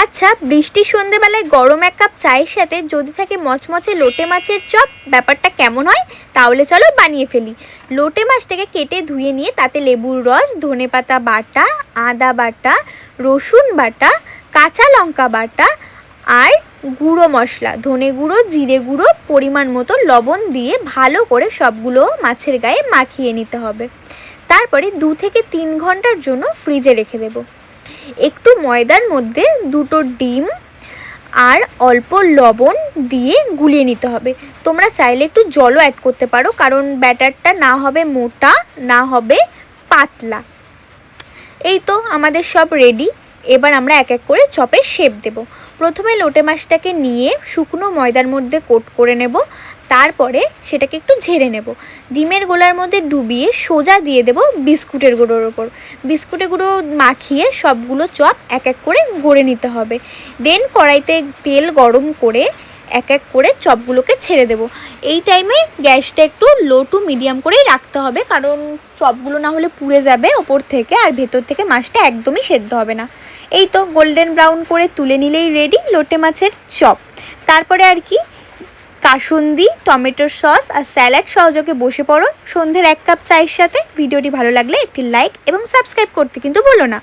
আচ্ছা, বৃষ্টির সন্ধেবেলায় গরম এক কাপ চায়ের সাথে যদি থাকে মচমচে লোটে মাছের চপ, ব্যাপারটা কেমন হয়? তাহলে চলো বানিয়ে ফেলি। লোটে মাছটাকে কেটে ধুয়ে নিয়ে তাতে লেবুর রস, ধনেপাতা বাটা, আদা বাটা, রসুন বাটা, কাঁচা লঙ্কা বাটা আর গুঁড়ো মশলা, ধনে গুঁড়ো, জিরে গুঁড়ো, পরিমাণ মতো লবণ দিয়ে ভালো করে সবগুলো মাছের গায়ে মাখিয়ে নিতে হবে। তারপরে 2 থেকে 3 ঘন্টার জন্য ফ্রিজে রেখে দেবো। একটু ময়দার মধ্যে 2টো ডিম আর অল্প লবণ দিয়ে গুলিয়ে নিতে হবে। তোমরা চাইলে একটু জলও অ্যাড করতে পারো, কারণ ব্যাটারটা না হবে মোটা না হবে পাতলা। এই তো আমাদের সব রেডি। এবার আমরা এক এক করে চপের শেপ দেব। প্রথমে লোটে মাছটাকে নিয়ে শুকনো ময়দার মধ্যে কোট করে নেব, তারপরে সেটাকে একটু ঝেড়ে নেব। ডিমের গোলার মধ্যে ডুবিয়ে সোজা দিয়ে দেব বিস্কুটের গুঁড়োর ওপর। বিস্কুটের গুঁড়ো মাখিয়ে সবগুলো চপ এক এক করে গড়ে নিতে হবে। দেন কড়াইতে তেল গরম করে এক এক করে চপগুলোকে ছেড়ে দেব। এই টাইমে গ্যাসটা একটু লো টু মিডিয়াম করেই রাখতে হবে, কারণ চপগুলো না হলে পুড়ে যাবে ওপর থেকে, আর ভেতর থেকে মাছটা একদমই সেদ্ধ হবে না। এই তো গোল্ডেন ব্রাউন করে তুলে নিলেই রেডি লোটে মাছের চপ। তারপরে আর কি, কাসুন্দি, টমেটোর সস আর স্যালাড সহযোগে বসে পড়ো সন্ধ্যের 1 কাপ চায়ের সাথে। ভিডিওটি ভালো লাগলে একটি লাইক এবং সাবস্ক্রাইব করতে কিন্তু ভুলো না।